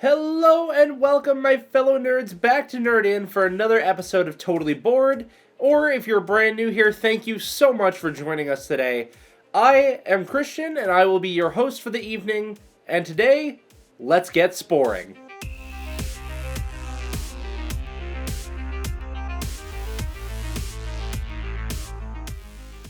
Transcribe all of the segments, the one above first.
Hello and welcome, my fellow nerds, back to Nerd In for another episode of Totally Bored. Or if you're brand new here, thank you so much for joining us today. I am Christian and I will be your host for the evening. And today, let's get sporing.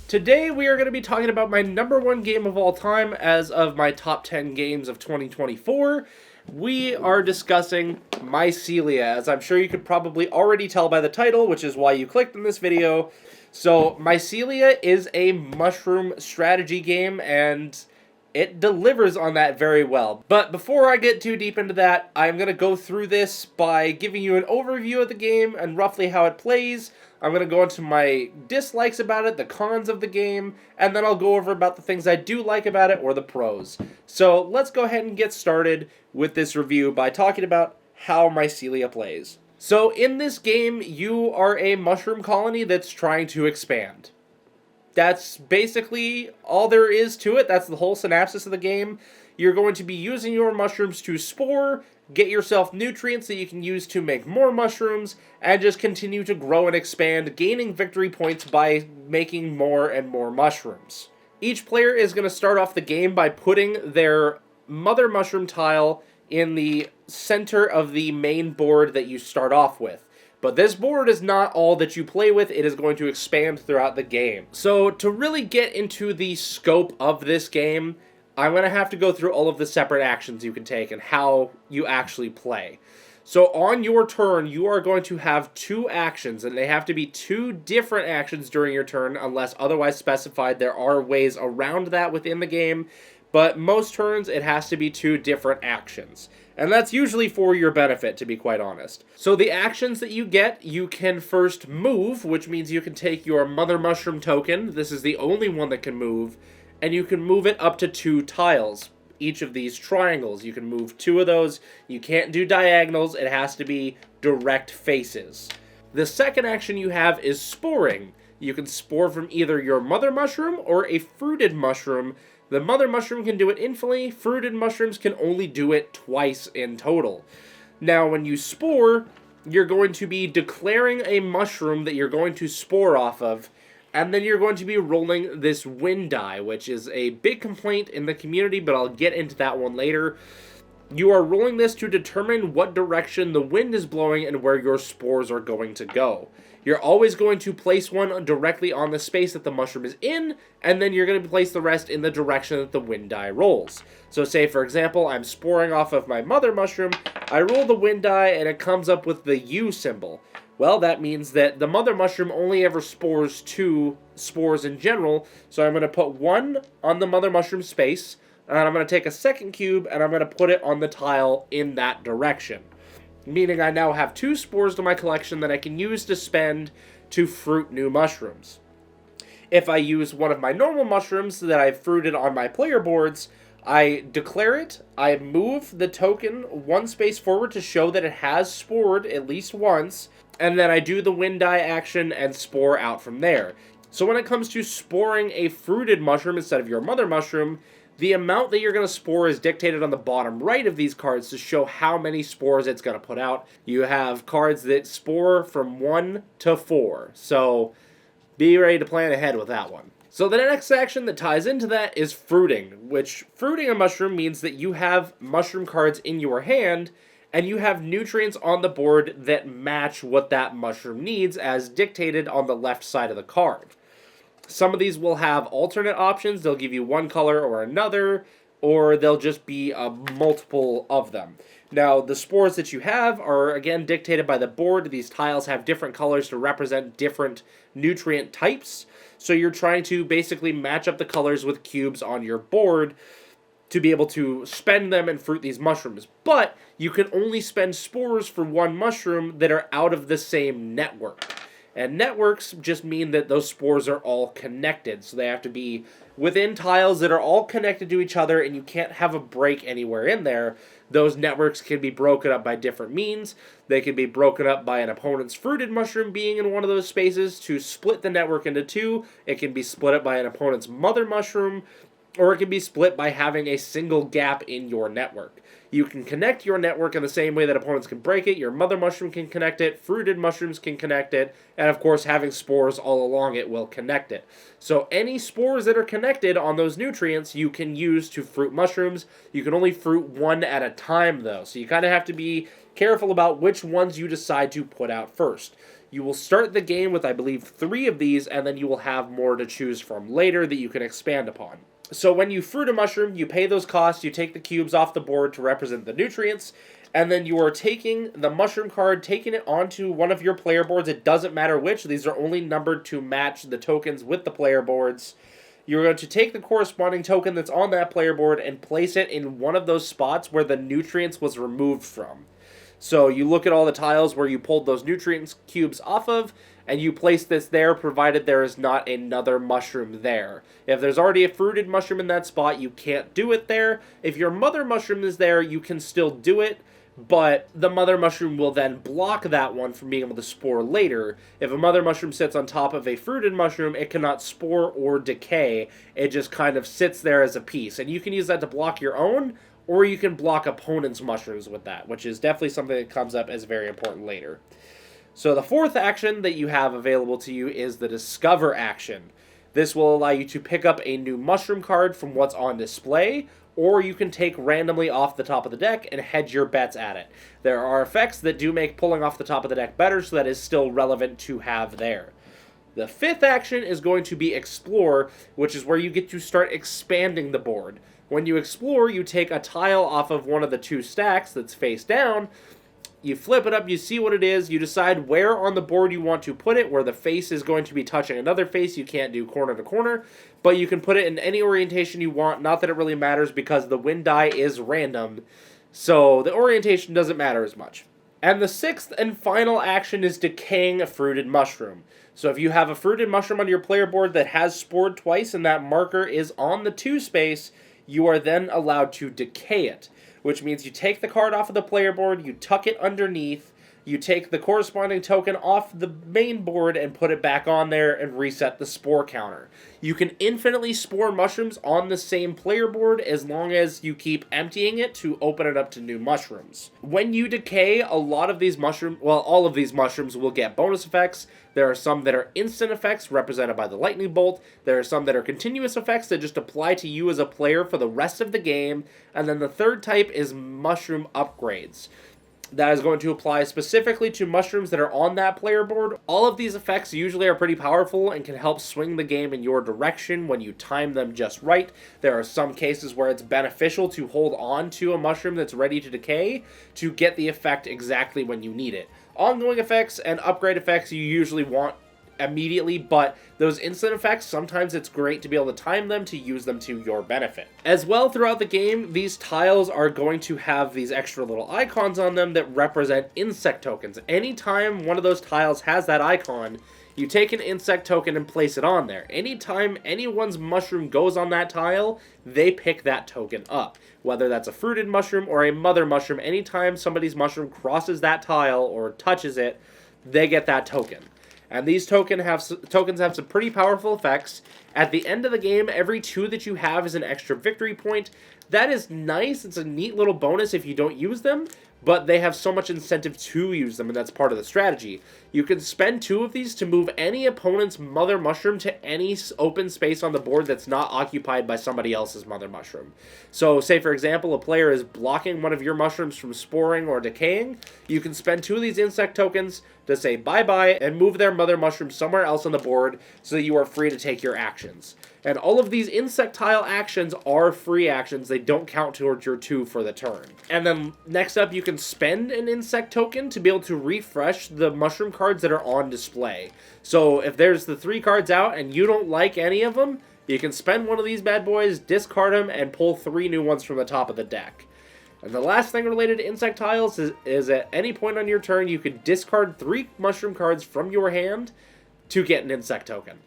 Today we are going to be talking about my number one game of all time as of my top 10 games of 2024. We are discussing Mycelia, as I'm sure you could probably already tell by the title, which is why you clicked on this video. So Mycelia is a mushroom strategy game, and it delivers on that very well. But before I get too deep into that, I'm going to go through this by giving you an overview of the game and roughly how it plays. I'm going to go into my dislikes about it, the cons of the game, and then I'll go over about the things I do like about it or the pros. So let's go ahead and get started with this review by talking about how Mycelia plays. So in this game, you are a mushroom colony that's trying to expand. That's basically all there is to it. That's the whole synopsis of the game. You're going to be using your mushrooms to spore, get yourself nutrients that you can use to make more mushrooms, and just continue to grow and expand, gaining victory points by making more and more mushrooms. Each player is going to start off the game by putting their mother mushroom tile in the center of the main board that you start off with. But this board is not all that you play with. It is going to expand throughout the game. So to really get into the scope of this game, I'm going to have to go through all of the separate actions you can take and how you actually play. So on your turn, you are going to have two actions, and they have to be two different actions during your turn unless otherwise specified. There are ways around that within the game, but most turns it has to be two different actions. And that's usually for your benefit, to be quite honest. So the actions that you get, you can first move, which means you can take your mother mushroom token. This is the only one that can move. And you can move it up to 2 tiles. Each of these triangles, you can move 2 of those. You can't do diagonals. It has to be direct faces. The second action you have is sporing. You can spore from either your mother mushroom or a fruited mushroom. The mother mushroom can do it infinitely. Fruited mushrooms can only do it twice in total. Now, when you spore, you're going to be declaring a mushroom that you're going to spore off of, and then you're going to be rolling this wind die, which is a big complaint in the community, but I'll get into that one later. You are rolling this to determine what direction the wind is blowing and where your spores are going to go. You're always going to place one directly on the space that the mushroom is in, and then you're going to place the rest in the direction that the wind die rolls. So say, for example, I'm sporing off of my mother mushroom, I roll the wind die, and it comes up with the U symbol. Well, that means that the mother mushroom only ever spores 2 spores in general, so I'm going to put 1 on the mother mushroom space, and I'm going to take a second cube, and I'm going to put it on the tile in that direction. Meaning I now have 2 spores to my collection that I can use to spend to fruit new mushrooms. If I use one of my normal mushrooms that I've fruited on my player boards, I declare it, I move the token 1 space forward to show that it has spored at least once, and then I do the wind die action and spore out from there. So when it comes to sporing a fruited mushroom instead of your mother mushroom, the amount that you're going to spore is dictated on the bottom right of these cards to show how many spores it's going to put out. You have cards that spore from 1 to 4, so be ready to plan ahead with that one. So the next action that ties into that is fruiting, which fruiting a mushroom means that you have mushroom cards in your hand, and you have nutrients on the board that match what that mushroom needs as dictated on the left side of the card. Some of these will have alternate options. They'll give you one color or another, or they'll just be a multiple of them. Now, the spores that you have are, again, dictated by the board. These tiles have different colors to represent different nutrient types. So you're trying to basically match up the colors with cubes on your board to be able to spend them and fruit these mushrooms. But you can only spend spores for 1 mushroom that are out of the same network. And networks just mean that those spores are all connected. So they have to be within tiles that are all connected to each other, and you can't have a break anywhere in there. Those networks can be broken up by different means. They can be broken up by an opponent's fruited mushroom being in one of those spaces to split the network into 2. It can be split up by an opponent's mother mushroom, or it can be split by having a single gap in your network. You can connect your network in the same way that opponents can break it. Your mother mushroom can connect it, fruited mushrooms can connect it, and of course having spores all along it will connect it. So any spores that are connected on those nutrients you can use to fruit mushrooms. You can only fruit one at a time though, so you kind of have to be careful about which ones you decide to put out first. You will start the game with, I believe, 3 of these, and then you will have more to choose from later that you can expand upon. So when you fruit a mushroom, you pay those costs, you take the cubes off the board to represent the nutrients, and then you are taking the mushroom card, taking it onto one of your player boards. It doesn't matter which. These are only numbered to match the tokens with the player boards. You're going to take the corresponding token that's on that player board and place it in one of those spots where the nutrients was removed from. So you look at all the tiles where you pulled those nutrients cubes off of, and you place this there, provided there is not another mushroom there. If there's already a fruited mushroom in that spot, you can't do it there. If your mother mushroom is there, you can still do it, but the mother mushroom will then block that one from being able to spore later. If a mother mushroom sits on top of a fruited mushroom, it cannot spore or decay. It just kind of sits there as a piece, and you can use that to block your own, or you can block opponents' mushrooms with that, which is definitely something that comes up as very important later. So the 4th action that you have available to you is the Discover action. This will allow you to pick up a new mushroom card from what's on display, or you can take randomly off the top of the deck and hedge your bets at it. There are effects that do make pulling off the top of the deck better, so that is still relevant to have there. The 5th action is going to be Explore, which is where you get to start expanding the board. When you explore, you take a tile off of one of the 2 stacks that's face down, you flip it up, you see what it is, you decide where on the board you want to put it, where the face is going to be touching another face. You can't do corner to corner, but you can put it in any orientation you want. Not that it really matters because the win die is random, so the orientation doesn't matter as much. And the 6th and final action is Decaying a fruited mushroom. So if you have a fruited mushroom on your player board that has spored twice and that marker is on the 2 space, you are then allowed to decay it, which means you take the card off of the player board, you tuck it underneath, you take the corresponding token off the main board and put it back on there and reset the spore counter. You can infinitely spore mushrooms on the same player board as long as you keep emptying it to open it up to new mushrooms. When you decay, all of these mushrooms will get bonus effects. There are some that are instant effects represented by the lightning bolt. There are some that are continuous effects that just apply to you as a player for the rest of the game. And then the 3rd type is mushroom upgrades. That is going to apply specifically to mushrooms that are on that player board. All of these effects usually are pretty powerful and can help swing the game in your direction when you time them just right. There are some cases where it's beneficial to hold on to a mushroom that's ready to decay to get the effect exactly when you need it. Ongoing effects and upgrade effects you usually want immediately, but those instant effects, sometimes it's great to be able to time them to use them to your benefit. As well, throughout the game, these tiles are going to have these extra little icons on them that represent insect tokens. Anytime one of those tiles has that icon, you take an insect token and place it on there. Anytime anyone's mushroom goes on that tile, they pick that token up. Whether that's a fruited mushroom or a mother mushroom, anytime somebody's mushroom crosses that tile or touches it, they get that token. And these tokens have some pretty powerful effects. At the end of the game, every 2 that you have is an extra victory point. That is nice. It's a neat little bonus if you don't use them, but they have so much incentive to use them, and that's part of the strategy. You can spend 2 of these to move any opponent's mother mushroom to any open space on the board that's not occupied by somebody else's mother mushroom. So, say for example, a player is blocking one of your mushrooms from sporing or decaying. You can spend 2 of these insect tokens to say bye-bye and move their mother mushroom somewhere else on the board so that you are free to take your actions. And all of these insect tile actions are free actions. They don't count towards your 2 for the turn. And then next up, you can spend an insect token to be able to refresh the mushroom cards that are on display. So if there's the 3 cards out and you don't like any of them, you can spend one of these bad boys, discard them, and pull 3 new ones from the top of the deck. And the last thing related to insect tiles is at any point on your turn, you can discard 3 mushroom cards from your hand to get an insect token.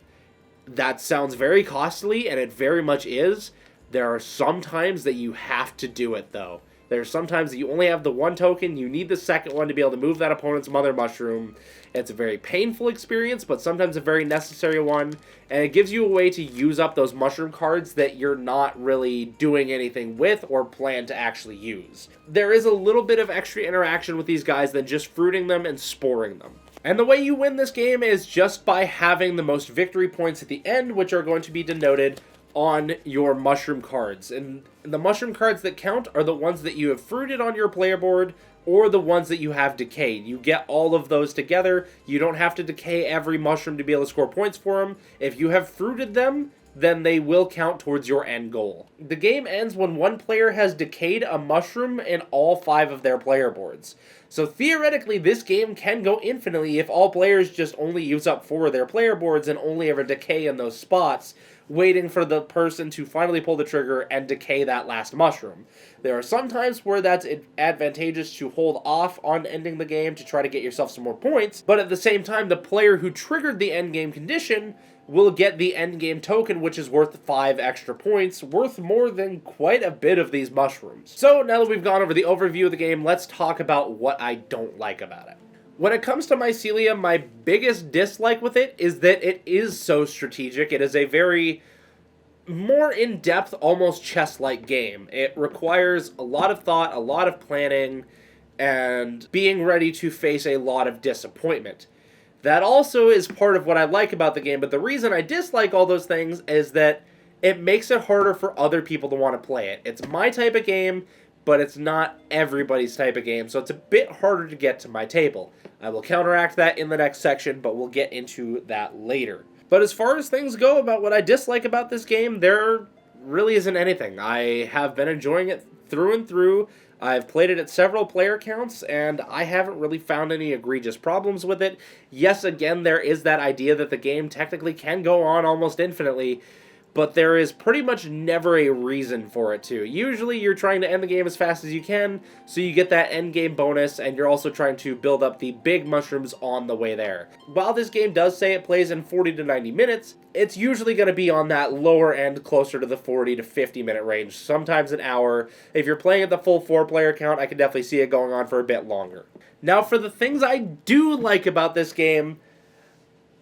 That sounds very costly, and it very much is. There are some times that you have to do it, though. There's sometimes that you only have the one token, you need the second one to be able to move that opponent's mother mushroom. It's a very painful experience, but sometimes a very necessary one, and it gives you a way to use up those mushroom cards that you're not really doing anything with or plan to actually use. There is a little bit of extra interaction with these guys than just fruiting them and sporing them. And the way you win this game is just by having the most victory points at the end, which are going to be denoted on your mushroom cards. And the mushroom cards that count are the ones that you have fruited on your player board or the ones that you have decayed. You get all of those together. You don't have to decay every mushroom to be able to score points for them. If you have fruited them, then they will count towards your end goal. The game ends when one player has decayed a mushroom in all 5 of their player boards. So theoretically, this game can go infinitely if all players just only use up 4 of their player boards and only ever decay in those spots, waiting for the person to finally pull the trigger and decay that last mushroom. There are some times where that's advantageous to hold off on ending the game to try to get yourself some more points, but at the same time, the player who triggered the endgame condition will get the endgame token, which is worth 5 extra points, worth more than quite a bit of these mushrooms. So now that we've gone over the overview of the game, let's talk about what I don't like about it. When it comes to Mycelia, my biggest dislike with it is that it is so strategic. It is a very more in-depth, almost chess-like game. It requires a lot of thought, a lot of planning, and being ready to face a lot of disappointment. That also is part of what I like about the game, but the reason I dislike all those things is that it makes it harder for other people to want to play it. It's my type of game, but it's not everybody's type of game, so it's a bit harder to get to my table. I will counteract that in the next section, but we'll get into that later. But as far as things go about what I dislike about this game, there really isn't anything. I have been enjoying it through and through. I've played it at several player counts, and I haven't really found any egregious problems with it. Yes, again, there is that idea that the game technically can go on almost infinitely, but there is pretty much never a reason for it to. Usually you're trying to end the game as fast as you can, so you get that end game bonus, and you're also trying to build up the big mushrooms on the way there. While this game does say it plays in 40 to 90 minutes, it's usually going to be on that lower end, closer to the 40 to 50 minute range, sometimes an hour. If you're playing at the full 4-player count, I can definitely see it going on for a bit longer. Now, for the things I do like about this game,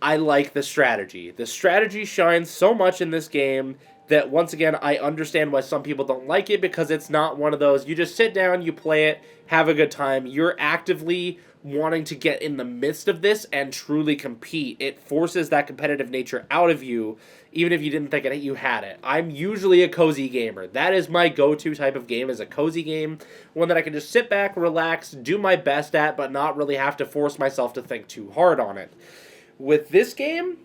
I like the strategy. The strategy shines so much in this game that, once again, I understand why some people don't like it, because it's not one of those, you just sit down, you play it, have a good time. You're actively wanting to get in the midst of this and truly compete. It forces that competitive nature out of you, even if you didn't think you had it. I'm usually a cozy gamer. That is my go-to type of game, is a cozy game, one that I can just sit back, relax, do my best at, but not really have to force myself to think too hard on it. With this game,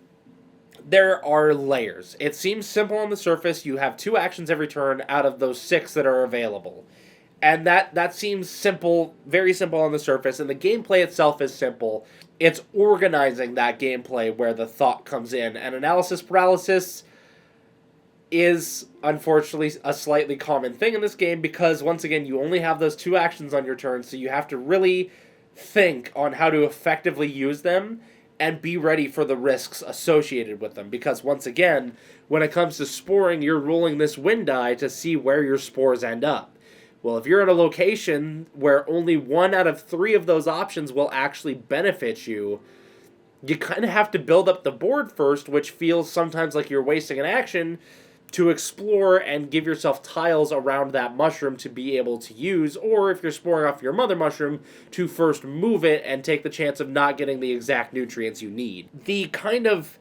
there are layers. It seems simple on the surface. You have 2 actions every turn out of those 6 that are available. And that seems simple, very simple on the surface, and the gameplay itself is simple. It's organizing that gameplay where the thought comes in, and analysis paralysis is, unfortunately, a slightly common thing in this game, because, once again, you only have those 2 actions on your turn, so you have to really think on how to effectively use them and be ready for the risks associated with them. Because, once again, when it comes to sporing, you're rolling this win die to see where your spores end up. Well, if you're at a location where only 1 out of 3 of those options will actually benefit you, you kind of have to build up the board first, which feels sometimes like you're wasting an action, to explore and give yourself tiles around that mushroom to be able to use, or if you're sporing off your mother mushroom, to first move it and take the chance of not getting the exact nutrients you need. The kind of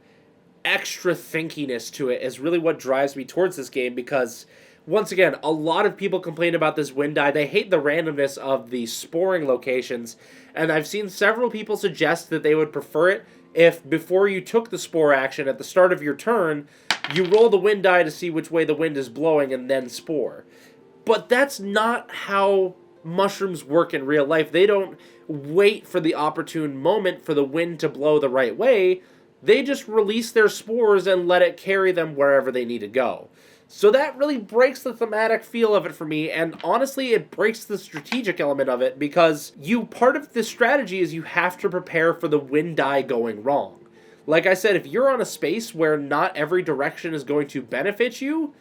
extra thinkiness to it is really what drives me towards this game, because, once again, a lot of people complain about this win die. They hate the randomness of the sporing locations, and I've seen several people suggest that they would prefer it if, before you took the spore action at the start of your turn, you roll the wind die to see which way the wind is blowing and then spore. But that's not how mushrooms work in real life. They don't wait for the opportune moment for the wind to blow the right way. They just release their spores and let it carry them wherever they need to go. So that really breaks the thematic feel of it for me, and honestly, it breaks the strategic element of it, because part of the strategy is you have to prepare for the wind die going wrong. Like I said, if you're on a space where not every direction is going to benefit you,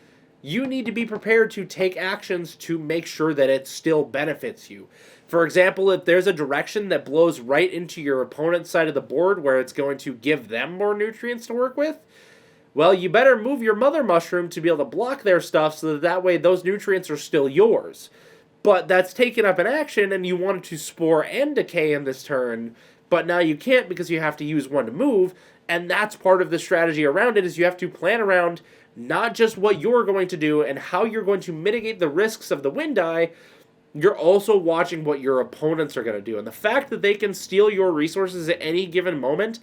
you need to be prepared to take actions to make sure that it still benefits you. For example, if there's a direction that blows right into your opponent's side of the board where it's going to give them more nutrients to work with, well, you better move your mother mushroom to be able to block their stuff so that way those nutrients are still yours. But that's taken up an action and you wanted to spore and decay in this turn, but now you can't because you have to use one to move, and that's part of the strategy around it is you have to plan around not just what you're going to do and how you're going to mitigate the risks of the wind die, you're also watching what your opponents are going to do. And the fact that they can steal your resources at any given moment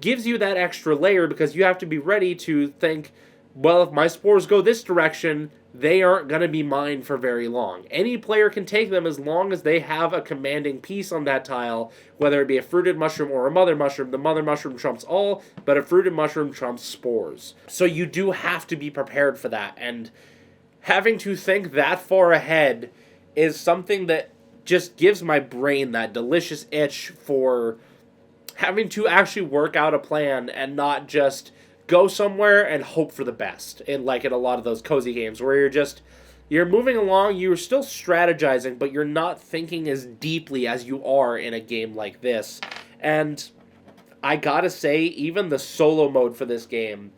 gives you that extra layer because you have to be ready to think, well, if my spores go this direction, they aren't going to be mine for very long. Any player can take them as long as they have a commanding piece on that tile, whether it be a fruited mushroom or a mother mushroom. The mother mushroom trumps all, but a fruited mushroom trumps spores. So you do have to be prepared for that, and having to think that far ahead is something that just gives my brain that delicious itch for having to actually work out a plan and not just go somewhere and hope for the best in a lot of those cozy games where you're moving along, you're still strategizing, but you're not thinking as deeply as you are in a game like this. And I gotta say, even the solo mode for this game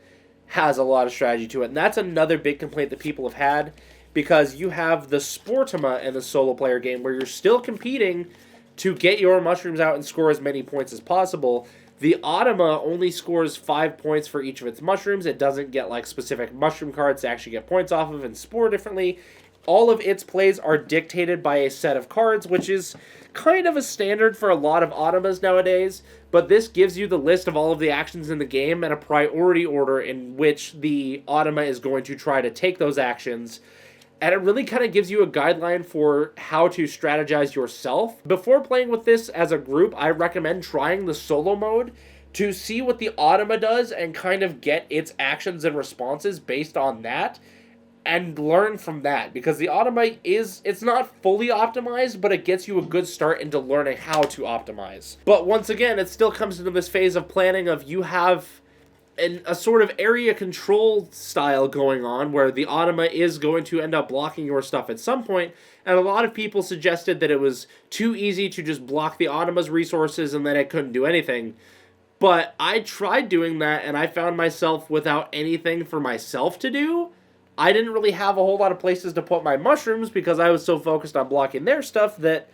has a lot of strategy to it. And that's another big complaint that people have had, because you have the Sportima in the solo player game where you're still competing to get your mushrooms out and score as many points as possible. The Automa only scores 5 points for each of its mushrooms. It doesn't get specific mushroom cards to actually get points off of and spore differently. All of its plays are dictated by a set of cards, which is kind of a standard for a lot of Automas nowadays, but this gives you the list of all of the actions in the game and a priority order in which the Automa is going to try to take those actions. And it really kind of gives you a guideline for how to strategize yourself. Before playing with this as a group, I recommend trying the solo mode to see what the Automa does and kind of get its actions and responses based on that and learn from that. Because the Automa it's not fully optimized, but it gets you a good start into learning how to optimize. But once again, it still comes into this phase of planning of you have a sort of area control style going on where the Automa is going to end up blocking your stuff at some point, and a lot of people suggested that it was too easy to just block the Automa's resources and then it couldn't do anything. But I tried doing that and I found myself without anything for myself to do. I didn't really have a whole lot of places to put my mushrooms because I was so focused on blocking their stuff that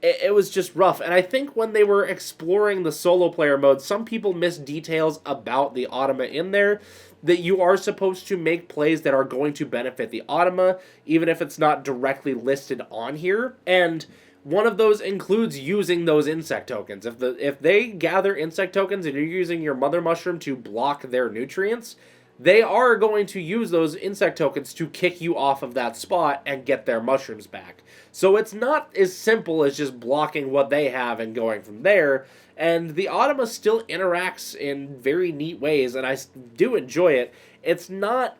it was just rough. And I think when they were exploring the solo player mode, some people missed details about the Automa in there, that you are supposed to make plays that are going to benefit the Automa, even if it's not directly listed on here. And one of those includes using those insect tokens. If they gather insect tokens and you're using your mother mushroom to block their nutrients, they are going to use those insect tokens to kick you off of that spot and get their mushrooms back. So it's not as simple as just blocking what they have and going from there. And the Automa still interacts in very neat ways, and I do enjoy it. It's not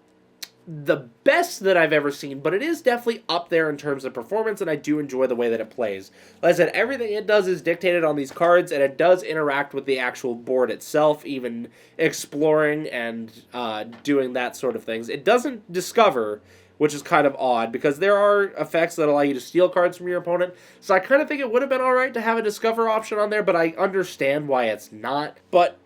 the best that I've ever seen, but it is definitely up there in terms of performance, and I do enjoy the way that it plays. Like I said, everything it does is dictated on these cards, and it does interact with the actual board itself, even exploring and doing that sort of things. It doesn't discover, which is kind of odd, because there are effects that allow you to steal cards from your opponent, so I kind of think it would have been alright to have a discover option on there, but I understand why it's not. But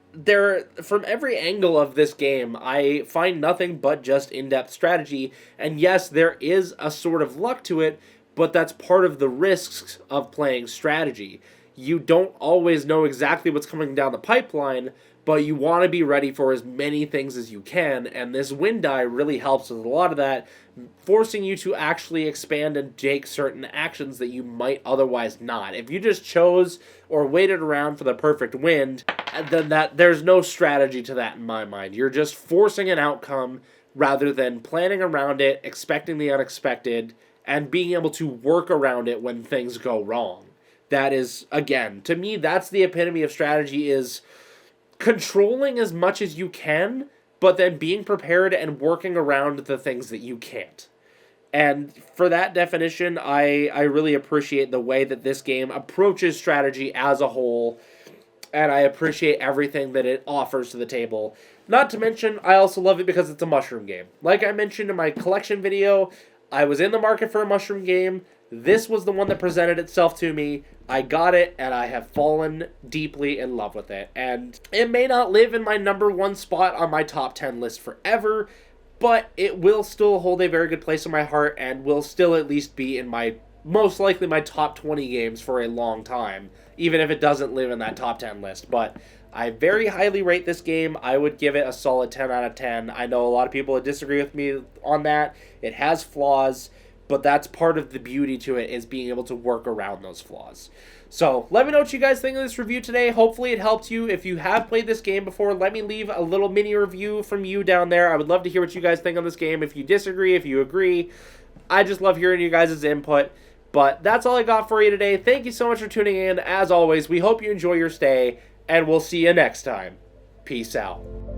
from every angle of this game, I find nothing but just in-depth strategy, and yes, there is a sort of luck to it, but that's part of the risks of playing strategy. You don't always know exactly what's coming down the pipeline, but you want to be ready for as many things as you can, and this wind die really helps with a lot of that, forcing you to actually expand and take certain actions that you might otherwise not. If you just chose or waited around for the perfect wind, then there's no strategy to that in my mind. You're just forcing an outcome rather than planning around it, expecting the unexpected, and being able to work around it when things go wrong. That is, again, to me, that's the epitome of strategy, is controlling as much as you can, but then being prepared and working around the things that you can't. And for that definition, I really appreciate the way that this game approaches strategy as a whole. and I appreciate everything that it offers to the table. Not to mention, I also love it because it's a mushroom game. Like I mentioned in my collection video, I was in the market for a mushroom game. This was the one that presented itself to me. I got it, and I have fallen deeply in love with it. And it may not live in my number one spot on my top 10 list forever, but it will still hold a very good place in my heart and will still at least be in my, most likely my top 20 games for a long time, even if it doesn't live in that top 10 list. But I very highly rate this game. I would give it a solid 10 out of 10. I know a lot of people that disagree with me on that. It has flaws, but that's part of the beauty to it, is being able to work around those flaws. So let me know what you guys think of this review today. Hopefully it helped you. If you have played this game before, let me leave a little mini review from you down there. I would love to hear what you guys think on this game. If you disagree, if you agree, I just love hearing you guys' input. But that's all I got for you today. Thank you so much for tuning in. As always, we hope you enjoy your stay, and we'll see you next time. Peace out.